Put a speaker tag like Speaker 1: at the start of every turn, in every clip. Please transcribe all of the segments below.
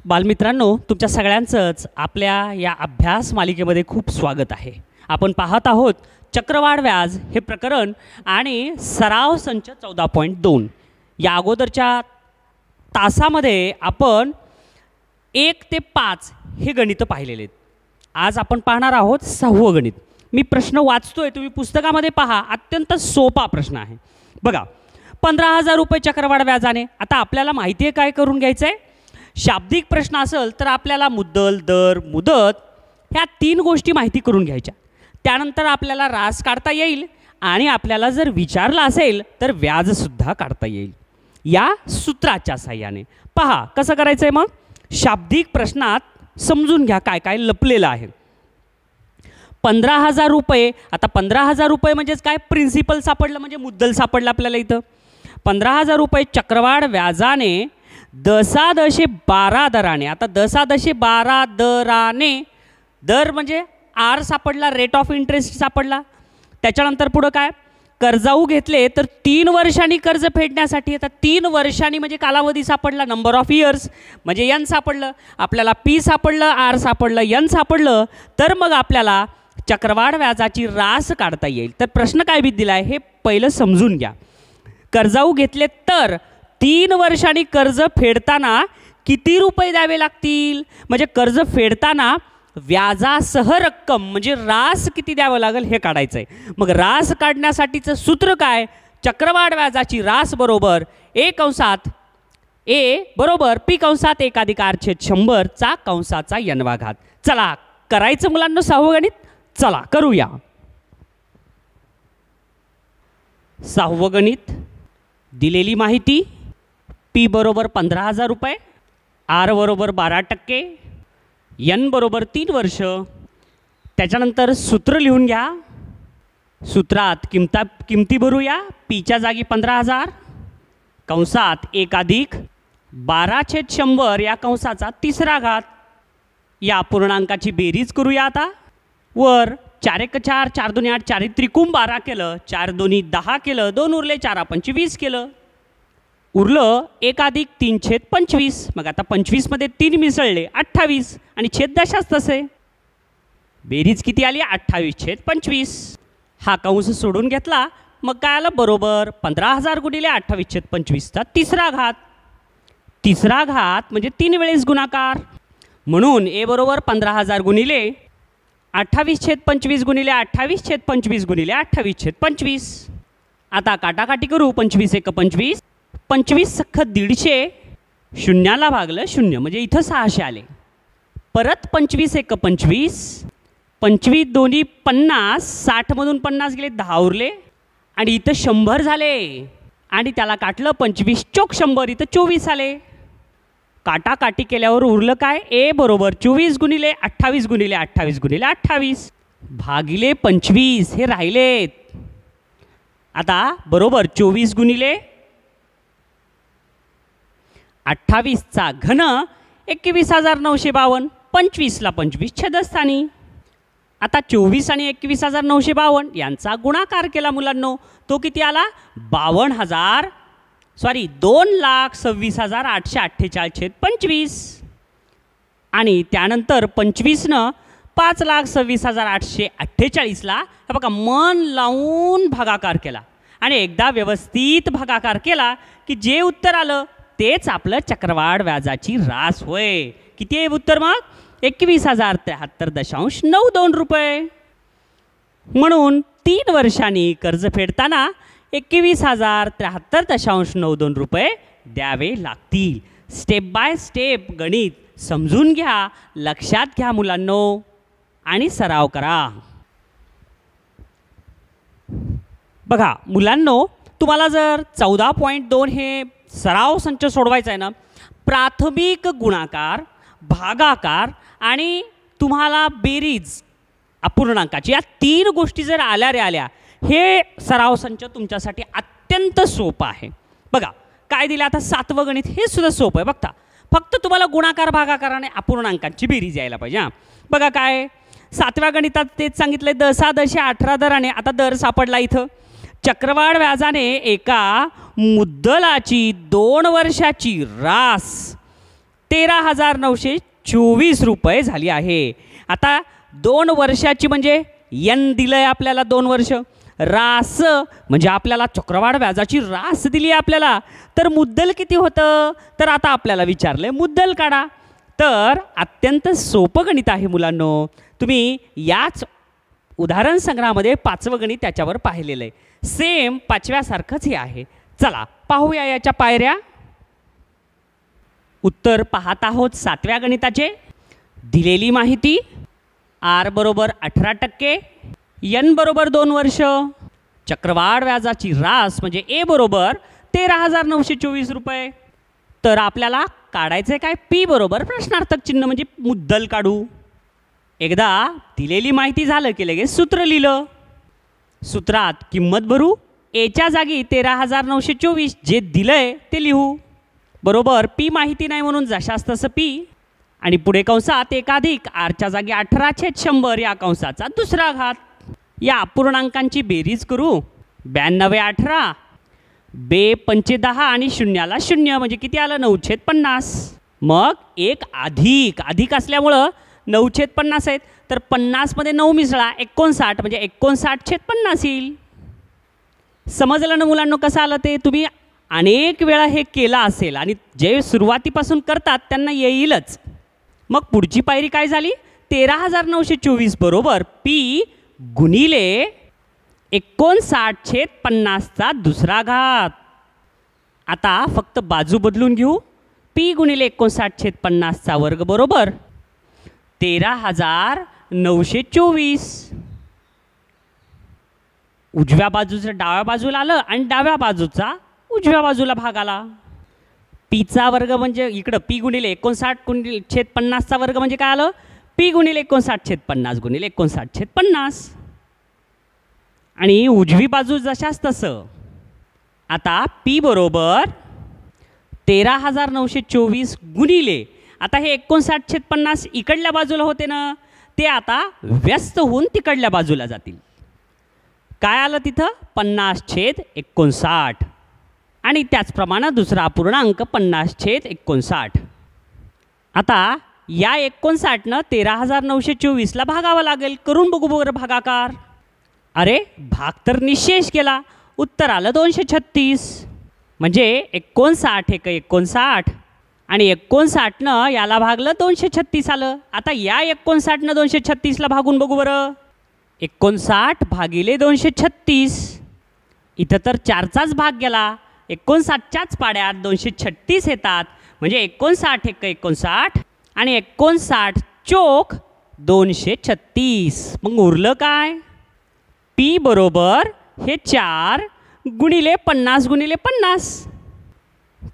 Speaker 1: बालमित्रांनो, तुमच्या सगळ्यांचंच आपल्या या अभ्यास मालिकेमध्ये खूप स्वागत आहे. आपण पाहत आहोत चक्रवाढ व्याज हे प्रकरण आणि सराव संच 14.2. या अगोदरच्या तासामध्ये आपण 1 ते 5 हे गणितं पाहिलेले आहेत. आज आपण पाहणार आहोत 6वं गणित. मी प्रश्न वाचतोय, तुम्ही पुस्तकामध्ये पहा. अत्यंत सोपा प्रश्न आहे. बघा, 15,000 रुपये चक्रवाढ व्याजाने. आता आपल्याला माहिती आहे काय करून घ्यायचं आहे. शाब्दिक प्रश्न असेल तर आपल्याला मुद्दल, दर, मुदत ह्या 3 गोष्टी माहिती करून घ्यायच्या. त्यानंतर आपल्याला रास काढता येईल आणि आपल्याला जर विचारलं असेल तर व्याजसुद्धा काढता येईल या सूत्राच्या साहाय्याने. पहा कसं करायचं आहे. मग शाब्दिक प्रश्नात समजून घ्या काय काय लपलेलं आहे. 15,000 रुपये. आता 15,000 रुपये म्हणजेच काय, प्रिन्सिपल सापडलं म्हणजे मुद्दल सापडलं आपल्याला. इथं 15,000 रुपये चक्रवाढ व्याजाने 10/12 दराने. आता 10/12 दराने, दर म्हणजे आर सापडला, रेट ऑफ इंटरेस्ट सापडला. त्याच्यानंतर पुढं काय, कर्जाऊ घेतले तर 3 वर्षांनी कर्ज फेडण्यासाठी. आता 3 वर्षांनी म्हणजे कालावधी सापडला, नंबर ऑफ इयर्स म्हणजे एन सापडलं. आपल्याला पी सापडलं, आर सापडलं, एन सापडलं. तर मग आपल्याला चक्रवाढ व्याजाची रास काढता येईल. तर प्रश्न काय दिला आहे हे पहिलं समजून घ्या. कर्जाऊ घेतले तर 3 वर्षांनी कर्ज फेडताना किती रुपये द्यावे लागतील, म्हणजे कर्ज फेडताना व्याजासह रक्कम म्हणजे रास किती द्यावं लागेल हे काढायचं आहे. मग रास काढण्यासाठीचं सूत्र काय, चक्रवाढ व्याजाची रास बरोबर ए बरोबर P1 चा कंसाचा n घात. चला करायचं मुलांना 6वं गणित. चला करूया. 6वं गणित. दिलेली माहिती P बरोबर 15,000 रुपये, R बरोबर 12%, N बरोबर 3 वर्ष. त्याच्यानंतर सूत्र लिहून घ्या. सूत्रात किमती भरूया. Pच्या जागी 15,000 कंसात 1 + 12/100 या कंसाचा 3रा घात. या पूर्णांकाची बेरीज करूया. आता वर 4 × 4, 4 × 2 = 8, 4 त्रिकोण 12 केलं, 4 × 2 = 10 केलं, 2 उरले, 4 × 5 = 20 केलं. उरलं 1 + 3/25. मग आता 25 मध्ये 3 मिसळले 28 आणि छेद दशाच तसे. बेरीज किती आली, 28/25. हा कंस सोडून घेतला. मग काय आलं, बरोबर 15,000 × 28/25 चा 3रा घात. 3रा घात म्हणजे 3 वेळेस गुणाकार. म्हणून ए बरोबर 15,000 × 28/25 × 28/25 × 28/25. आता काटाकाटी करू. 25 × 1 = 25, 25 × 150, शून्याला भागलं 0 म्हणजे इथं 600 आले. परत 25 × 1 = 25, 25 × 2 = 50, 60 मधून 50 गेले, 10 उरले आणि इथं 100 झाले. आणि त्याला काटलं 25 × 100, इथं 24 आले. काटाकाटी केल्यावर उरलं काय, ए बरोबर 24 × 28 × 28 × 28 भागिले 25 हे राहिलेत. आता बरोबर 24 × 28 चा घन 21,952, 25 ला 25 छेदस्थानी. आता 24 आणि 21,952 यांचा गुणाकार केला मुलांनो, तो किती आला, 2,26,848/25. आणि त्यानंतर 25नं 5,26,848ला हे बघा मन लावून भागाकार केला आणि एकदा व्यवस्थित भागाकार केला की जे उत्तर आलं तेच आपलं चक्रवाढ व्याजाची रास होय. किती आहे उत्तर मग, 21,073.92 रुपये. म्हणून 3 वर्षांनी कर्ज फेडताना 21,073.92 रुपये द्यावे लागतील. स्टेप बाय स्टेप गणित समजून घ्या, लक्षात घ्या मुलांनो आणि सराव करा. बघा मुलांनो, तुम्हाला जर 14.2 हे सराव संच सोडवायचा आहे ना, प्राथमिक गुणाकार, भागाकार आणि तुम्हाला बेरीज अपूर्णांकाची या 3 गोष्टी जर आल्या हे सराव संच तुमच्यासाठी अत्यंत सोपं आहे. बघा काय दिलं आता 7वं गणित. हे सुद्धा सोपं आहे. बघता फक्त तुम्हाला गुणाकार, भागाकार आणि अपूर्णांकांची बेरीज यायला पाहिजे. हां बघा काय 7व्या गणितात तेच सांगितलं, 10/18 दराने. आता दर सापडला इथं. चक्रवाढ व्याजाने एका मुद्दलाची 2 वर्षाची रास 13,924 रुपये झाली आहे. आता 2 वर्षाची म्हणजे यन दिलंय आपल्याला 2 वर्ष. रास म्हणजे आपल्याला चक्रवाढ व्याजाची रास दिली आहे आपल्याला. तर मुद्दल किती होतं? तर आता आपल्याला विचारलंय मुद्दल काढा. तर अत्यंत सोपं गणित आहे मुलांनो. तुम्ही याच उदाहरण संग्रहामध्ये 5वं गणित त्याच्यावर पाहिलेलं आहे. सेम 5व्यासारखंच हे आहे. चला पाहूया याच्या पायऱ्या. उत्तर पाहत आहोत 7व्या गणिताचे. दिलेली माहिती आर बरोबर 18%, एन बरोबर 2 वर्ष, चक्रवाढ व्याजाची रास म्हणजे ए बरोबर 13,924 रुपये. तर आपल्याला काढायचं काय? पी बरोबर प्रश्नार्थक चिन्ह म्हणजे मुद्दल काढू. एकदा दिलेली माहिती झालं की लगेच सूत्र लिहिलं. सूत्रात किंमत भरू. एच्या जागी 13,924 जे दिलंय ते लिहू. बरोबर पी माहिती नाही म्हणून जशास तसं पी आणि पुढे कंसात 1 + आरच्या जागी 18/100 या कंसाचा दुसरा घात. या अपूर्णांकांची बेरीज करू. 92 18, बे 5 10 आणि शून्याला 0 म्हणजे किती आलं? 9/50. मग एक अधिक असल्यामुळं 9/50 आहेत. तर 50 मध्ये 9 मिसळा 59 म्हणजे 59/50 येईल. समजलं ना मुलांनो कसं आलं ते? तुम्ही अनेक वेळा हे केलं असेल आणि जे सुरुवातीपासून करतात त्यांना येईलच. मग पुढची पायरी काय झाली? 13,924 बरोबर पी गुणिले 59/50चा दुसरा घात. आता फक्त बाजू बदलून घेऊ. पी गुणिले 59/50चा वर्ग बरोबर 13,924. उजव्या बाजूचं डाव्या बाजूला आलं आणि डाव्या बाजूचा उजव्या बाजूला भाग आला. पीचा वर्ग म्हणजे इकडं पी गुणिले 59/50चा वर्ग म्हणजे काय आलं? पी गुणिले 59/50 गुणिले 59/50 आणि उजवी बाजू जशाच तसं. आता पी बरोबर 13,924 गुणिले आता हे 59/50 इकडल्या बाजूला होते ना, ते आता व्यस्त होऊन तिकडल्या बाजूला जातील. काय आलं तिथं? 50/59 आणि त्याचप्रमाणे दुसरा अपूर्णांक 50/59. आता या 59नं 13,924ला भागावं लागेल. करून बघू बरं भागाकार. अरे भाग तर निशेष केला. उत्तर आलं 236. म्हणजे 59 × 59 आणि 59नं याला भागलं 236 आलं. आता या 59नं 236ला भागून बघू बरं. 59 भागिले 236. इथं तर 4चाच भाग गेला. 59च्याच पाड्यात 236 येतात. म्हणजे 59 × 59 आणि 59 चोक 236. मग उरलं काय? पी बरोबर हे 4 गुणिले 50 गुणिले 50.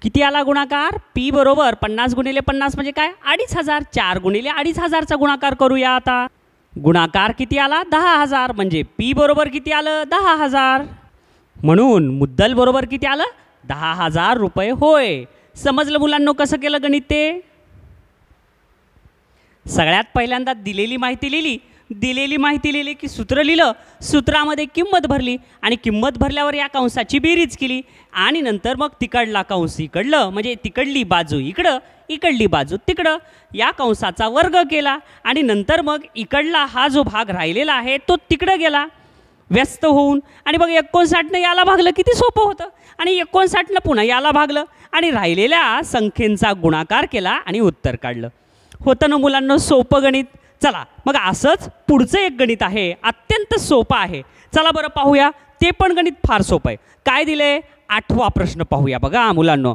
Speaker 1: किती आला गुणाकार? पी बरोबर 50 गुणिले 50 म्हणजे काय? 2,500. 4 गुणिले 2,500चा गुणाकार करूया आता. गुणाकार किती आला? 10,000. म्हणजे पी बरोबर किती आलं? 10,000. म्हणून मुद्दल बरोबर किती आलं? 10,000 रुपये होय. समजलं मुलांनो कसं केलं गणित ते? सगळ्यात पहिल्यांदा दिलेली माहिती लिहिली. दिलेली माहिती लिहिली की सूत्र लिहिलं. सूत्रामध्ये किंमत भरली आणि किंमत भरल्यावर या कंसाची बेरीज केली आणि नंतर मग तिकडला कंस इकडलं म्हणजे तिकडली बाजू इकडं इकडली बाजू तिकडं या कंसाचा वर्ग केला आणि नंतर मग इकडला हा जो भाग राहिलेला आहे तो तिकडं गेला व्यस्त होऊन आणि मग 59नं याला भागलं. किती सोपं होतं. आणि 59नं पुन्हा याला भागलं आणि राहिलेल्या संख्येचा गुणाकार केला आणि उत्तर काढलं. होतं ना मुलांना सोपं गणित. चला मग असंच पुढचं एक गणित आहे अत्यंत सोपं आहे. चला बरं पाहूया. ते पण गणित फार सोपं आहे. काय दिलंय? 8वा प्रश्न पाहूया बघा मुलांनो.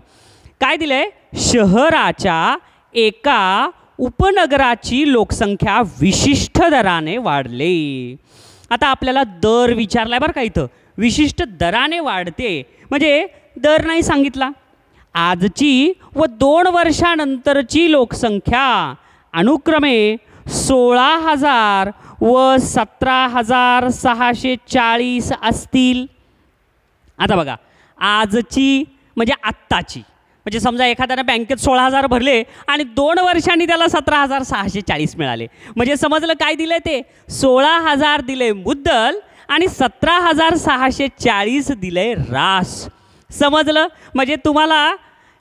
Speaker 1: काय दिलंय? शहराच्या एका उपनगराची लोकसंख्या विशिष्ट दराने वाढली. आता आपल्याला दर विचारलाय बरं का. इथं विशिष्ट दराने वाढते म्हणजे दर नाही सांगितला. आजची व 2 वर्षानंतरची लोकसंख्या अनुक्रमे 16,000 व 17,640 असतील. आता बघा आजची म्हणजे आत्ताची म्हणजे समजा एखाद्यानं बँकेत 16,000 भरले आणि 2 वर्षांनी त्याला 17,640 मिळाले. म्हणजे समजलं काय दिलं ते? 16,000 दिले मुद्दल आणि 17,640 दिले रास. समजलं? म्हणजे तुम्हाला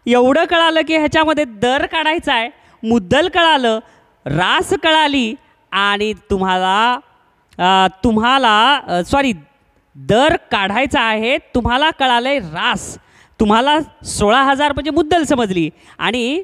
Speaker 1: एवढं कळालं की ह्याच्यामध्ये दर काढायचा आहे मुद्दल कळालं, रास कळाली आणि दर काढायचा आहे. तुम्हाला कळालंय रास. तुम्हाला 16,000 म्हणजे मुद्दल समजली आणि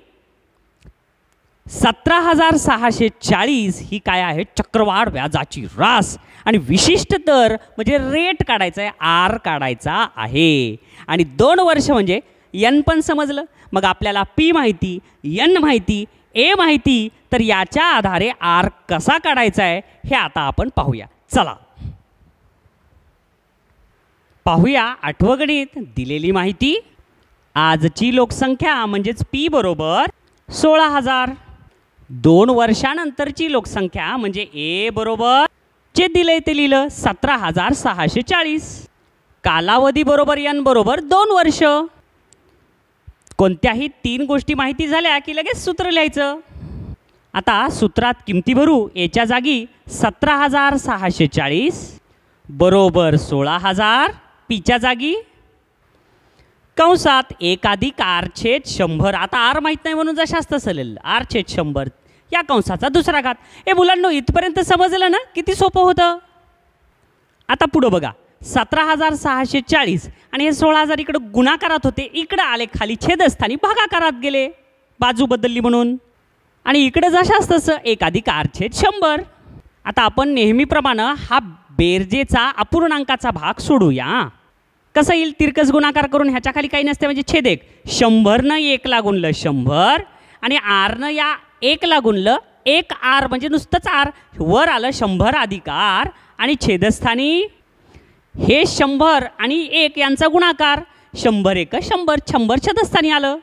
Speaker 1: 17,640 ही काय आहे, चक्रवाढ व्याजाची रास. आणि विशिष्ट दर म्हणजे रेट काढायचा आहे, आर काढायचा आहे. आणि 2 वर्ष म्हणजे एन पण समजलं. मग आपल्याला पी माहिती, एन माहिती, ए माहिती, तर याच्या आधारे आर कसा काढायचा आहे हे आता आपण पाहूया. चला पाहूया. 8वं गणित. दिलेली माहिती. आजची लोकसंख्या म्हणजेच पी बरोबर 16,000. 2 वर्षानंतरची लोकसंख्या म्हणजे ए बरोबर जे दिले ते लिहिलं 17,640. कालावधी बरोबर एन बरोबर 2 वर्ष. कोणत्याही 3 गोष्टी माहिती झाल्या की लगेच सूत्र लिहायचं. आता सूत्रात किमती भरू. एच्या जागी 17,640 बरोबर 16,000. पीच्या जागी कंसात 1 अधिक आर छेद 100. आता आर माहीत नाही म्हणून जशाच तसं लिहिलं, आर छेद 100 या कंसाचा दुसरा घात. हे मुलांनो इथपर्यंत समजलं ना, किती सोपं होतं. आता पुढं बघा. 17,640 आणि हे 16,000 इकडं गुणाकारात होते, इकडं आले खाली छेदस्थानी भागाकारात गेले, बाजू बदलली म्हणून. आणि इकडं जशाच तसं 1 अधिक आर छेद 100. आता आपण नेहमीप्रमाणे हा बेरजेचा अपूर्णांकाचा भाग सोडूया. कसं येईल, तिरकस गुणाकार करून ह्याच्या खाली काही नसते म्हणजे छेद 1. 100 1 ला गुणलं 100 आणि आरनं या 1 ला गुणलं 1 आर म्हणजे नुसतंच आर. वर आलं 100 अधिक आर आणि छेदस्थानी हे 100 आणि 1 यांचा गुणाकार. 100 1 100, 100 छेदस्थानी आलं.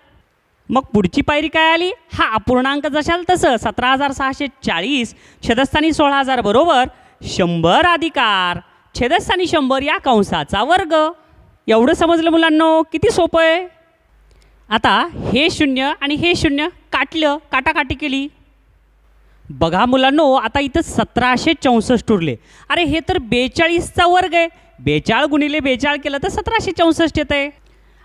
Speaker 1: मग पुढची पायरी काय आली, हा अपूर्णांक जशाल तसं 17,640 छेदस्थानी 16,000 बरोबर 100 अधिक आर छेदस्थानी 100 या कंसाचा वर्ग. एवढं समजलं मुलांनो, किती सोपं आहे. आता हे 0 आणि हे 0 काटलं, काटाकाटी केली. बघा मुलांनो, आता इथं 1764 उरले. अरे हे तर 42चा वर्ग आहे. 42 गुणिले 42 केलं तर 1764 येत आहे.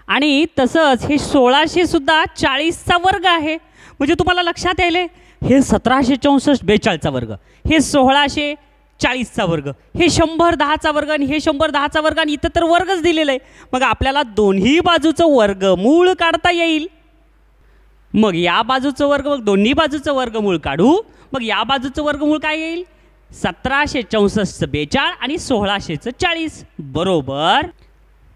Speaker 1: आणि तसंच हे 1600 सुद्धा 40चा वर्ग आहे. म्हणजे तुम्हाला लक्षात यायले, हे 1764 42चा वर्ग, हे 1640चा वर्ग, हे 100 10चा वर्ग आणि हे 100 10चा वर्ग आणि इथं तर वर्गच दिलेला आहे. मग आपल्याला दोन्ही बाजूचं वर्गमूळ काढता येईल. मग या बाजूचं वर्ग, मग दोन्ही बाजूचं वर्गमूळ काढू. मग या बाजूचं वर्गमूळ काय येईल, 1764चं 42 आणि 1600चं 40 बरोबर.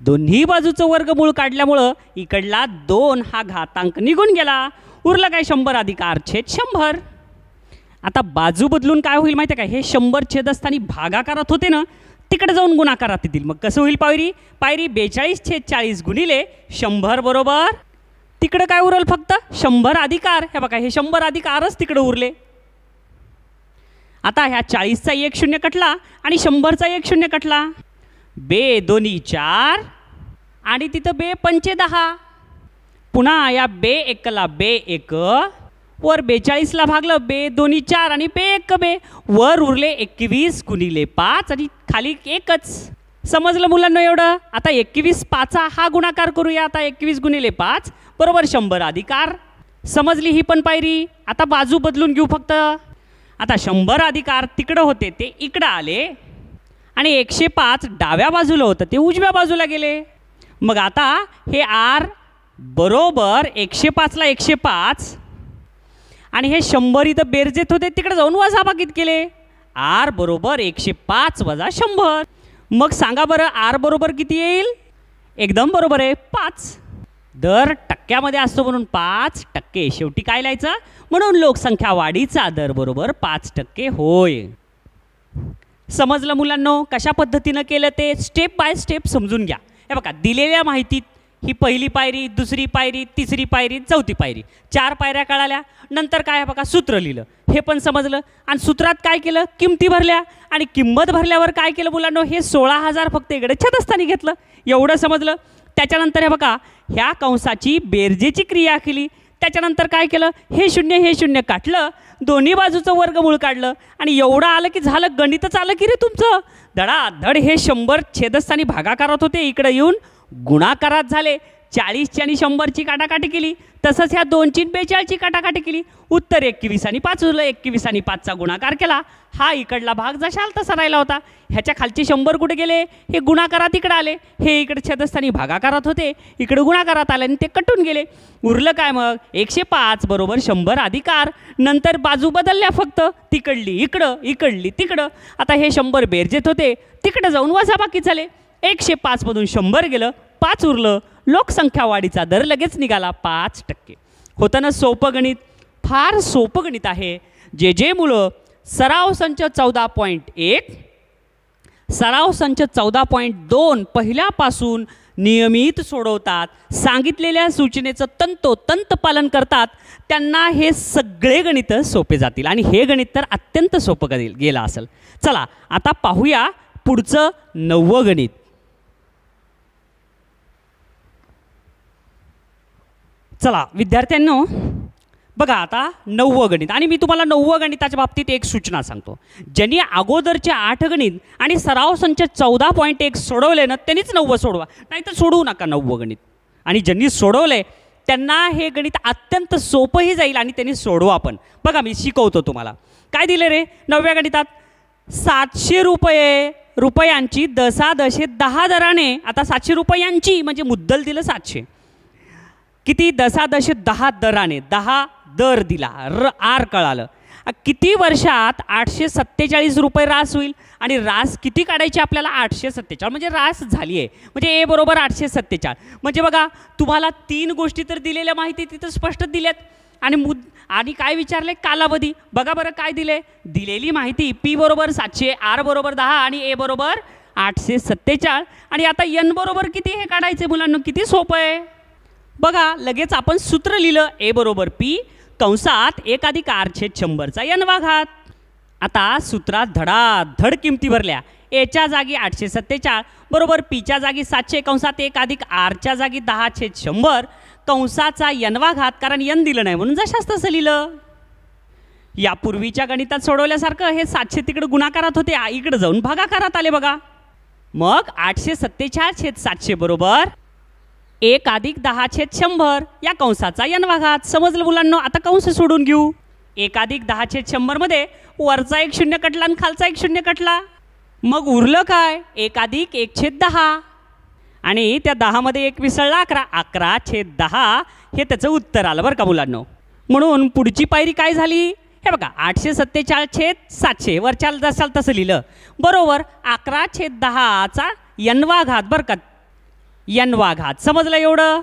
Speaker 1: दोन्ही बाजूचं वर्गमूळ काढल्यामुळं इकडला 2 हा घातांक निघून गेला. उरलं काय 100 अधिक आर छेद 100. आता बाजू बदलून काय होईल माहिती आहे का, हे 100 छेदस्थानी भागाकारात होते ना, तिकडे जाऊन गुणाकारात येतील. मग कसं होईल पायरी 42 छेद 40 गुणिले 100 बरोबर तिकडं काय उरल फक्त 100 अधिक आर. हे बघा, हे 100 अधिक आरच तिकडे उरले. आता ह्या 40चा 1 0 कटला आणि 100चा 1 0 कटला. बे दोन्ही 4 आणि तिथं बे पंचे 10. पुन्हा या बे 1 ला बे 1 वर 42ला भागलं, बे दोन्ही 4 आणि बे 1 बे वर उरले 21 गुणिले 5 आणि खाली 1च. समजलं मुलांना एवढं. आता 21 5 हा गुणाकार करूया. आता 21 गुणिले 5 बरोबर 100 अधिक आर. समजली ही पण पायरी. आता बाजू बदलून घेऊ फक्त. आता 100 अधिक आर तिकडं होते ते इकडं आले आणि 105 डाव्या बाजूला होतं ते उजव्या बाजूला गेले. मग आता हे आर बरोबर 105ला 105 आणि हे 100 इथं बेरजेत होते तिकडे जाऊन वजाबाकीत केले. आर बरोबर 105 वजा 100. मग सांगा बरं आर बरोबर किती येईल. एकदम बरोबर आहे 5. दर टक्क्यामध्ये असतो म्हणून 5%. शेवटी काय लिहायचं, म्हणून लोकसंख्या वाढीचा दर बरोबर 5% होय. समजलं मुलांनो कशा पद्धतीनं केलं ते. स्टेप बाय स्टेप समजून घ्या. हे बघा, दिलेल्या माहितीत ही पहिली पायरी, दुसरी पायरी, तिसरी पायरी, चौथी पायरी, 4 पायऱ्या कळाल्या. नंतर काय बघा, सूत्र लिहिलं, हे पण समजलं. आणि सूत्रात काय केलं, किमती भरल्या आणि किंमत भरल्यावर काय केलं मुलांनो, हे 16,000 फक्त इकडे छेदस्थानी घेतलं. एवढं समजलं. त्याच्यानंतर हे बघा, ह्या कंसाची बेरजेची क्रिया केली. त्याच्यानंतर काय केलं, हे 0 काटलं, दोन्ही बाजूचं वर्गमूळ काढलं आणि एवढं आलं की झालं, गणितच आलं की रे तुमचं. धडाधड हे 100 छेदस्थानी भागाकारात होते इकडे येऊन गुणाकारात झाले. 40ची आणि 100ची काटाकाटी केली, तसंच ह्या 2ची 42ची काटाकाटी केली. उत्तर 21 आणि 5 उरलं. 21 आणि 5चा गुणाकार केला. हा इकडला भाग जशाल तसा राहिला होता. ह्याच्या खालचे 100 कुठे गेले? हे गुणाकारात इकडे आले. हे इकडे छेदस्थानी भागाकारात होते, इकडे गुणाकारात आले आणि ते कटून गेले. उरलं काय मग? 105 बरोबर 100 अधिक r. नंतर बाजू बदलल्या फक्त, तिकडली इकडं, इकडली तिकडं. आता हे 100 बेरजेत होते, तिकडे जाऊन वजाबाकी झाले. 105 मधून 100 गेलं, 5 उरलं. लोकसंख्या वाढीचा दर लगेच निघाला 5%. होतं ना सोपं गणित? फार सोपं गणित आहे. जे मुलं सराव संच 14.1, सराव संच 14.2 पहिल्यापासून नियमित सोडवतात, सांगितलेल्या सूचनेचं तंतोतंत पालन करतात, त्यांना हे सगळे गणित सोपे जातील. आणि हे गणित तर अत्यंत सोपं गेलं असेल. चला आता पाहूया पुढचं 9वं गणित. चला विद्यार्थ्यांनो, बघा आता 9वं गणित. आणि मी तुम्हाला 9वं गणिताच्या बाबतीत एक सूचना सांगतो. ज्यांनी अगोदरचे 8 गणित आणि सराव संच 14.1 सोडवले ना, त्यांनीच 9वं सोडवा, नाहीतर सोडवू नका 9वं गणित. आणि ज्यांनी सोडवले त्यांना हे गणित अत्यंत सोपंही जाईल आणि त्यांनी सोडवा पण. बघा मी शिकवतो तुम्हाला. काय दिले रे 9व्या गणितात? 700 रुपयांची दशादशे 10 दराने. आता 700 रुपयांची म्हणजे मुद्दल दिलं 700, किती? दशादशे 10 दराने, 10 दर दिला, आर कळालं. किती वर्षात 847 रुपये रास होईल? आणि रास किती काढायची आपल्याला? 847, म्हणजे रास झाली आहे. म्हणजे ए बरोबर 847. म्हणजे बघा तुम्हाला 3 गोष्टी तर दिलेल्या माहिती तिथं स्पष्ट दिल्यात. आणि काय विचारले? कालावधी. बघा बरं काय दिले? दिलेली माहिती पी बरोबर 700, आर बरोबर 10 आणि ए बरोबर 847. आणि आता एन बरोबर किती हे काढायचे मुलांना? किती सोपं आहे बघा. लगेच आपण सूत्र लिहिलं, ए बरोबर पी कंसात 1 अधिक r छेद 100चा n घात. आता सूत्रात धडाधड किमती भरल्या. एच्या जागी 847 बरोबर पीच्या जागी 700 कंसात 1 अधिक rच्या जागी 10 छेद 100 कंसाचा n घात. कारण n दिलं नाही म्हणून जशाच तसं लिहिलं. यापूर्वीच्या गणितात सोडवल्यासारखं हे 700 तिकडे गुणाकारात होते, इकडे जाऊन भागाकारात आले बघा. मग 847 छेद 700 बरोबर 1 अधिक 10 छेद 100 या कंसाचा n घात. समजलं मुलांना? आता कंस सोडून घेऊ. 1 अधिक 10 छेद 100 मध्ये वरचा 1 शून्य कटला आणि खालचा 1 शून्य कटला. मग उरलं काय? 1 अधिक 1 छेद 10 आणि त्या 10 मध्ये 1 विसळला 11. 11 छेद 10 हे त्याचं उत्तर आलं बरं का मुलांना. म्हणून पुढची पायरी काय झाली? हे बघा 847 छेद 700 वरच्याला जसाल तसं लिहिलं बरोबर 11 छेद 10चा n घात बरं का. n घात समजलं एवढं?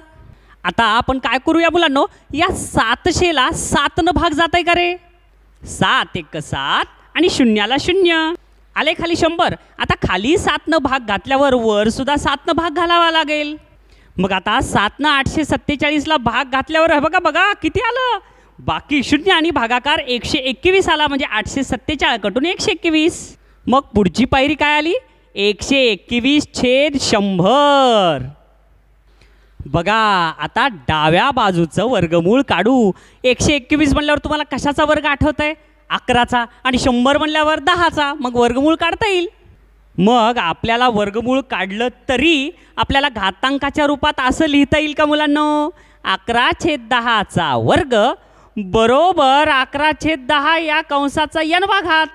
Speaker 1: आता आपण काय करूया मुलांनो? या 700ला 7 भाग जात आहे का रे? 7 1 7 आणि शून्याला 0 आले खाली 100. आता खाली 7 भाग घातल्यावर वर सुद्धा 7 भाग घालावा लागेल. मग आता 7 847ला भाग घातल्यावर बघा बघा किती आलं? बाकी 0 आणि भागाकार 121 आला. म्हणजे 847 कटून 121. मग पुढची पायरी काय आली? 121 छेद 100. बघा आता डाव्या बाजूचं वर्गमूळ काढू. 121 म्हणल्यावर तुम्हाला कशाचा वर्ग आठवत आहे? 11चा. आणि 100 म्हणल्यावर 10चा. मग वर्गमूळ काढता येईल. मग आपल्याला वर्गमूळ काढलं तरी आपल्याला घातांकाच्या रूपात असं लिहिता येईल का मुलांनो? 11 छेद 10चा वर्ग बरोबर 11 छेद 10 या कंसाचा n घात.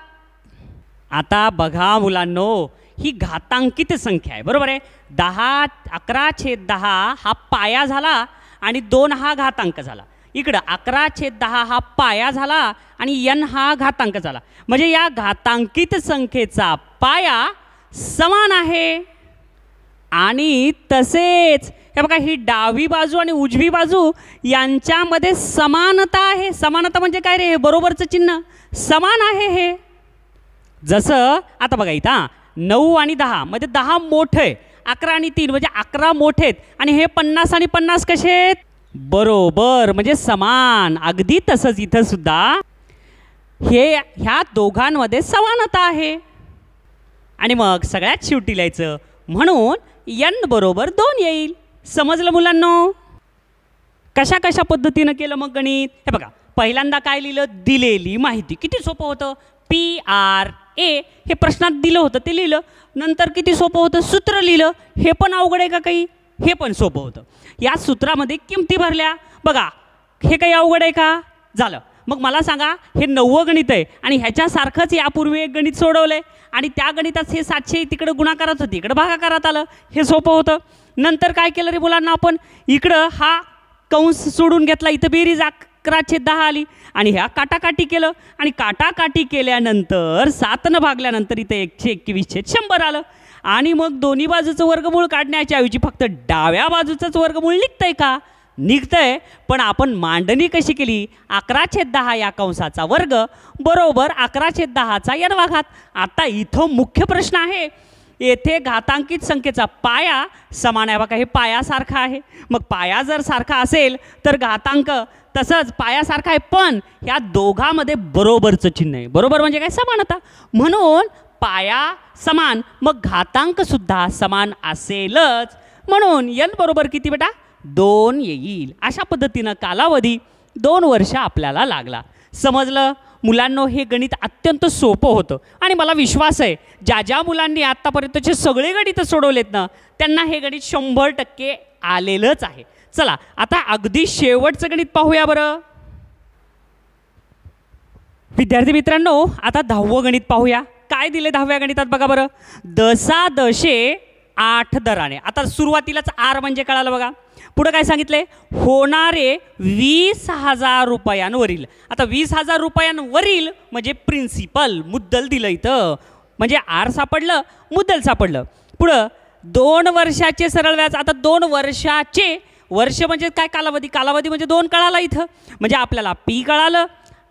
Speaker 1: आता बघा मुलांनो, ही घातांकित संख्या आहे बरोबर आहे. 11 छेद 10 हा पाया झाला आणि 2 हा घातांक झाला. इकडं 11 छेद 10 हा पाया झाला आणि n हा घातांक झाला. म्हणजे या घातांकित संख्येचा पाया समान आहे. आणि तसेच हे बघा ही डावी बाजू आणि उजवी बाजू यांच्यामध्ये समानता आहे. समानता म्हणजे काय रे? बरोबरचं चिन्ह समान आहे हे. जसं आता बघा इथं 9 आणि 10 मध्ये 10 मोठे आहे, 11 आणि 3 म्हणजे 11 मोठे आहेत. आणि हे 50 आणि 50 कसे आहेत? बरोबर म्हणजे समान. अगदी तसंच इथं सुद्धा ह्या दोघांमध्ये समानता आहे. आणि मग सगळ्यात शेवटी लिहायचं म्हणून n बरोबर 2 येईल. समजलं मुलांनो? कशा कशा पद्धतीनं केलं मग गणित? हे बघा पहिल्यांदा काय लिहिलं? दिलेली माहिती. किती सोपं होतं? PRA हे प्रश्नात दिलं होतं ते लिहिलं. नंतर किती सोपं होतं? सूत्र लिहिलं. हे पण अवघड आहे का काही? हे पण सोपं होतं. या सूत्रामध्ये किमती भरल्या. बघा हे काही अवघड आहे का? झालं. मग मला सांगा, हे 9वं गणित आहे आणि ह्याच्यासारखंच यापूर्वी एक गणित सोडवलं आहे आणि त्या गणितात हे 700 तिकडं गुणाकारात होते, इकडं भागाकारात आलं. हे सोपं होतं. नंतर काय केलं रे मुलांना आपण, इकडं हा कंस सोडून घेतला, इथं बेरीज 11/10 आली आणि ह्या काटाकाटी केलं आणि काटाकाटी केल्यानंतर 7ने भागल्यानंतर इथं 121/100 आलं. आणि मग दोन्ही बाजूचं वर्गमूळ काढण्याच्या ऐवजी फक्त डाव्या बाजूचंच वर्गमूळ निघतंय का? निघतंय. पण आपण मांडणी कशी केली, 11/10 या कंसाचा वर्ग बरोबर 11/10चा n वा घात. आता इथं मुख्य प्रश्न आहे, येथे घातांकित संख्येचा पाया समान आहे. बघा हे पायासारखा आहे. मग पाया जर सारखा असेल तर घातांक तसंच पायासारखा आहे, पण ह्या दोघांमध्ये बरोबरचं चिन्ह आहे. बरोबर म्हणजे काय? समानता. म्हणून पाया समान, मग घातांक सुद्धा समान असेलच. म्हणून n बरोबर किती बेटा? 2 येईल. अशा पद्धतीनं कालावधी 2 वर्ष आपल्याला लागला. समजलं मुलांनो? हे गणित अत्यंत सोपं होतं आणि मला विश्वास आहे ज्या ज्या मुलांनी आत्तापर्यंतचे सगळे गणित सोडवलेत ना, त्यांना हे गणित 100% आलेलंच आहे. चला आता अगदी शेवटचं गणित पाहूया बरं. विद्यार्थी मित्रांनो, आता 10वं गणित पाहूया. काय दिले 10व्या गणितात बघा बरं. दशा दशे 8 दराने. आता सुरुवातीलाच आर म्हणजे कळालं बघा. पुढे काय सांगितले? होणारे 20,000 रुपयांवरील. आता 20,000 रुपयांवरील म्हणजे प्रिन्सिपल मुद्दल दिलं इथं, म्हणजे आर सापडलं, मुद्दल सापडलं. पुढं 2 वर्षाचे सरळ व्याज. आता 2 वर्षाचे, वर्ष म्हणजे काय? कालावधी. कालावधी म्हणजे 2 कळाला इथं. म्हणजे आपल्याला पी कळालं,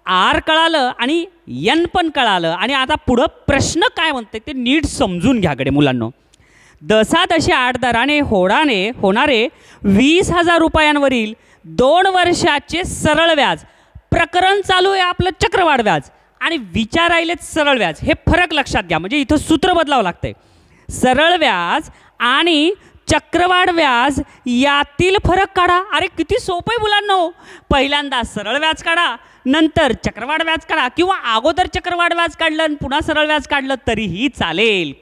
Speaker 1: आर कळालं आणि एन पण कळालं. आणि आता पुढं प्रश्न काय म्हणते ते नीट समजून घ्या कडे मुलांनो. दशा दशे 8 दराने होणारे 20,000 रुपयांवरील 2 वर्षाचे सरळ व्याज. प्रकरण चालू आहे आपलं चक्रवाढ व्याज आणि विचारायलेच सरळ व्याज. हे फरक लक्षात घ्या, म्हणजे इथं सूत्र बदलावं लागतंय. सरळ व्याज आणि चक्रवाढ व्याज यातील फरक काढा. अरे किती सोपं आहे मुलांनो. पहिल्यांदा सरळ व्याज काढा, नंतर चक्रवाढ व्याज काढा, किंवा अगोदर चक्रवाढ व्याज काढलं आणि पुन्हा सरळ व्याज काढलं तरीही चालेल.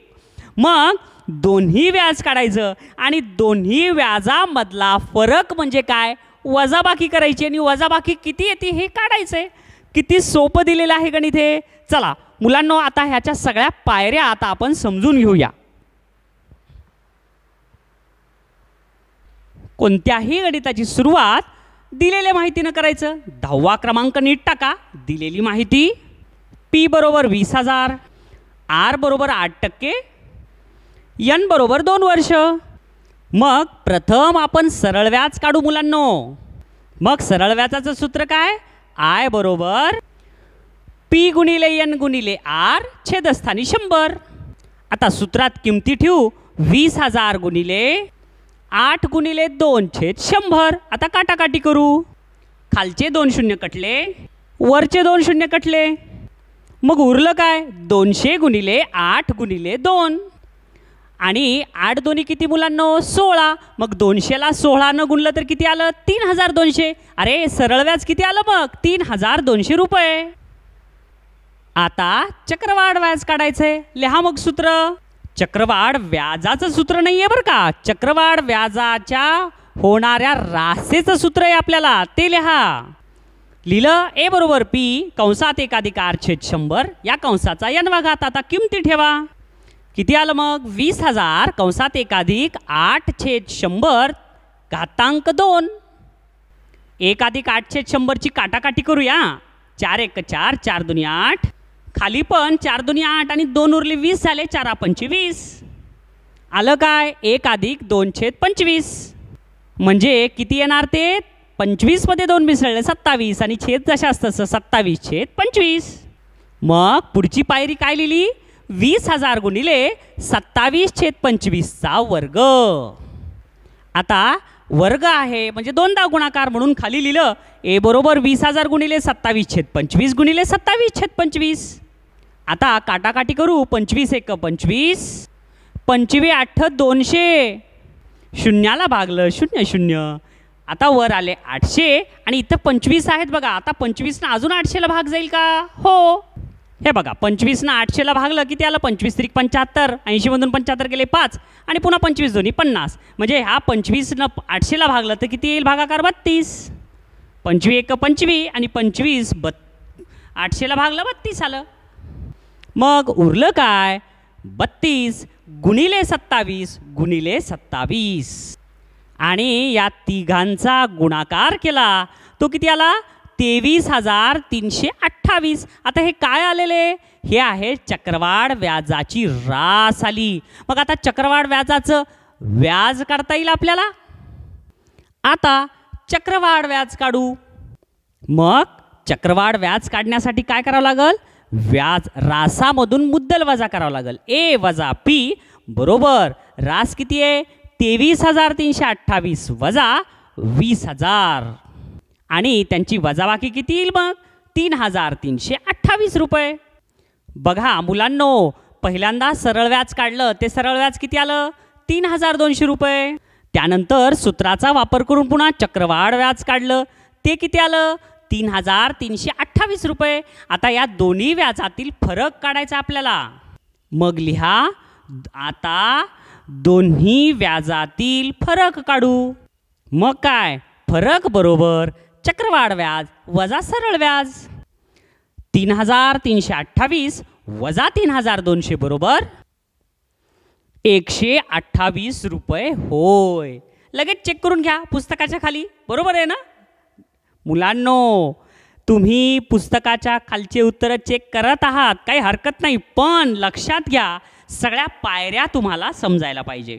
Speaker 1: मग दोन्ही व्याज काढायचं आणि दोन्ही व्याजामधला फरक म्हणजे काय? वजाबाकी करायची आणि वजाबाकी किती येते हे काढायचंय. किती सोपं दिलेलं आहे गणित हे. चला मुलांनो, आता ह्याच्या सगळ्या पायऱ्या आता आपण समजून घेऊया. कोणत्याही गणिताची सुरुवात दिलेल्या माहितीनं करायचं. 10वा क्रमांक नीट टाका. दिलेली माहिती पी बरोबर 20,000, आर बरोबर 8%, n बरोबर 2 वर्ष. मग प्रथम आपण सरळ व्याज काढू मुलांनो. मग सरळ व्याजाचं सूत्र काय? आय बरोबर पी गुणिले n गुणिले आर छेदस्थानी 100. आता सूत्रात किमती ठेवू. 20,000 गुणिले 8 गुणिले 2/100. आता काटाकाटी करू. खालचे 2 शून्य कटले, वरचे 2 शून्य कटले. मग उरलं काय? 200 गुणिले 8 गुणिले 2. आणि 8 दोन्ही किती मुलांनो? 16. मग 200ला 16 गुणलं तर किती आलं? 3,200. अरे सरळ व्याज किती आलं मग? 3,200 रुपये. आता चक्रवाढ व्याज काढायचंय. लिहा मग सूत्र. चक्रवाढ व्याजाचं सूत्र नाही आहे बरं का, चक्रवाढ व्याजाच्या होणाऱ्या रासेचं सूत्र आहे आपल्याला, ते लिहा. लिहिलं. ए बरोबर पी कंसात 1/r/100 या कंसाचा n वा घात. आता किमती ठेवा. किती आलं मग? 20,000 कंसात 1/8/100 घातांक 2. 1/8/100 ची काटाकाटी करूया. 4 1 4, 4 2 8. खाली पण 4 2 8 आणि 2 उरले 20 झाले. 4 25. आलं काय? 1+2/25. म्हणजे किती येणार ते? 25 मध्ये 2 मिसळले 27 आणि छेद जशा असतं 27/25. मग पुढची पायरी काय लिहिली? 20,000 गुणिले 27/25चा वर्ग. आता वर्ग आहे म्हणजे 2दा गुणाकार म्हणून खाली लिहिलं. ए बरोबर 20,000 गुणिले 27/25 गुणिले 27/25. आता काटाकाटी करू. 25 1 25, 25 8 200. शून्याला भागलं 0 0. आता वर आले 800 आणि इथं 25 आहेत बघा. आता 25 ना अजून 800ला भाग जाईल का? हो. हे बघा 25 800ला भागलं किती आलं 25 त्रिक 75 80मधून 75 गेले 5 आणि पुन्हा 25 दोन्ही 50 म्हणजे ह्या 25 800ला भागलं तर किती येईल भागाकार 32 25 1 25 आणि 25 800ला भागलं 32 आलं. मग उरलं काय 32 गुणिले 27 गुणिले 27 आणि या तिघांचा गुणाकार केला तो किती आला 23,328. आता हे काय आलेले हे आहे चक्रवाढ व्याजाची रास आली. मग आता चक्रवाढ व्याजाचं व्याज काढता येईल आपल्याला. आता चक्रवाढ व्याज काढू. मग चक्रवाढ व्याज काढण्यासाठी काय करावं लागेल व्याज रासामधून मुद्दल वजा करावं लागेल. ए वजा पी बरोबर रास किती आहे 23,328 वजा 20,000 आणि त्यांची वजाबाकी किती येईल मग 3,328 रुपये. बघा मुलांनो पहिल्यांदा सरळ व्याज काढलं ते सरळ व्याज किती आलं 3,200 रुपये. त्यानंतर सूत्राचा वापर करून पुन्हा चक्रवाढ व्याज काढलं ते किती आलं 3,328 रुपये. आता या दोन्ही व्याजातील फरक काढायचा आपल्याला. मग लिहा आता दोन्ही व्याजातील फरक काढू. मग काय फरक बरोबर चक्रवाढ व्याज वजा सरळ व्याज 3,328 वजा 3,200 बरोबर 128 रुपये होय. लगेच चेक करून घ्या पुस्तकाच्या खाली बरोबर आहे ना मुलांनो. तुम्ही पुस्तकाच्या खालचे उत्तर चेक करत आहात काही हरकत नाही पण लक्षात घ्या सगळ्या पायऱ्या तुम्हाला समजायला पाहिजे.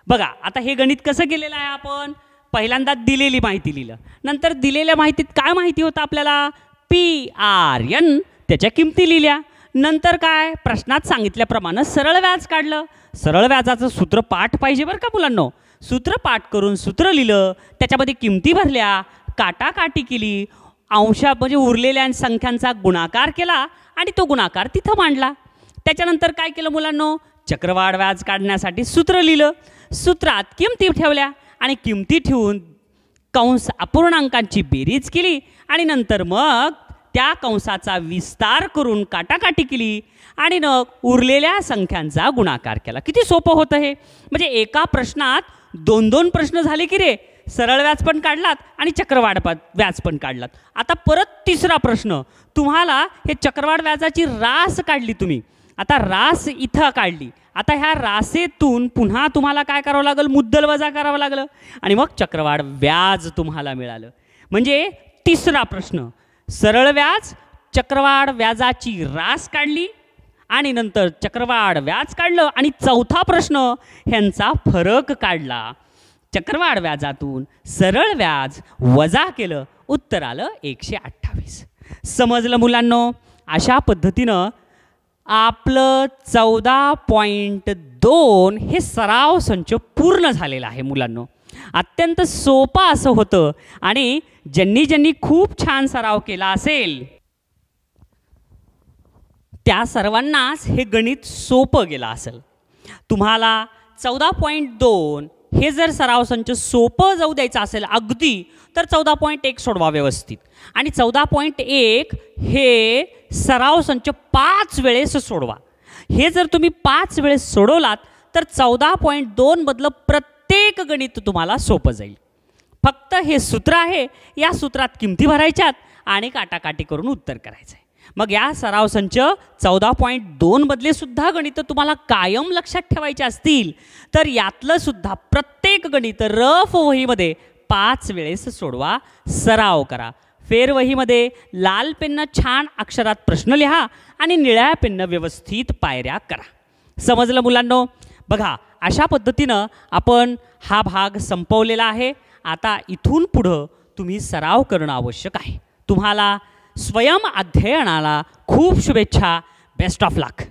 Speaker 1: बघा आता हे गणित कसं केलेलं आहे आपण पहिल्यांदा दिलेली माहिती लिहिलं नंतर दिलेल्या माहितीत काय माहिती होतं आपल्याला PRN त्याच्या किमती लिहिल्या नंतर काय प्रश्नात सांगितल्याप्रमाणे सरळ व्याज काढलं. सरळ व्याजाचं सूत्र पाठ पाहिजे बरं का मुलांनो. सूत्र पाठ करून सूत्र लिहिलं त्याच्यामध्ये किमती भरल्या काटाकाटी केली अंशा म्हणजे उरलेल्या संख्यांचा गुणाकार केला आणि तो गुणाकार तिथं मांडला. त्याच्यानंतर काय केलं मुलांनो चक्रवाढ व्याज काढण्यासाठी सूत्र लिहिलं सूत्रात किमती ठेवल्या आणि किमती ठेवून कंस अपूर्णांकांची बेरीज केली आणि नंतर मग त्या कंसाचा विस्तार करून काटाकाटी केली आणि मग उरलेल्या संख्यांचा गुणाकार केला. किती सोपं होतं हे म्हणजे एका प्रश्नात 2 प्रश्न झाले की रे. सरळ व्याज पण काढलात आणि चक्रवाढ व्याज पण काढलात. आता परत तिसरा प्रश्न तुम्हाला हे चक्रवाढ व्याजाची रास काढली तुम्ही आता रास इथं काढली. आता ह्या रासेतून पुन्हा तुम्हाला काय करावं लागेल मुद्दल वजा करावं लागलं आणि मग चक्रवाढ व्याज तुम्हाला मिळालं. म्हणजे तिसरा प्रश्न सरळ व्याज चक्रवाढ व्याजाची रास काढली आणि नंतर चक्रवाढ व्याज काढलं आणि चौथा प्रश्न ह्यांचा फरक काढला. चक्रवाढ व्याजातून सरळ व्याज वजा केलं उत्तर आलं 128. समजलं मुलांनो. अशा पद्धतीनं आपलं 14.2 हे सराव संच पूर्ण झालेला आहे मुलांनो. अत्यंत सोपं असं होतं आणि ज्यांनी खूप छान सराव केला असेल त्या सर्वांनाच हे गणित सोपं गेलं असेल. तुम्हाला 14.2 हे जर सराव संच सोपं जाऊ द्यायचं असेल अगदी तर 14.1 सोडवा व्यवस्थित आणि 14.1 हे सराव संच 5 वेळेस सोडवा. हे जर तुम्ही 5 वेळेस सोडवलात तर 14.2 मधलं प्रत्येक गणित तुम्हाला सोपं जाईल. फक्त हे सूत्र आहे या सूत्रात किमती भरायच्यात आणि काटाकाटी करून उत्तर करायचं आहे. मग या सराव संच 14.2 मधले सुद्धा गणित तुम्हाला कायम लक्षात ठेवायचे असतील तर यातलं सुद्धा प्रत्येक गणित रफ वहीमध्ये 5 वेळेस सोडवा सराव करा. फेरवहीमध्ये लाल पेननं छान अक्षरात प्रश्न लिहा आणि निळ्या पेननं व्यवस्थित पायऱ्या करा. समजलं मुलांनो. बघा अशा पद्धतीनं आपण हा भाग संपवलेला आहे. आता इथून पुढं तुम्ही सराव करणं आवश्यक आहे. तुम्हाला स्वयं अध्ययनाला खूप शुभेच्छा. Best of luck.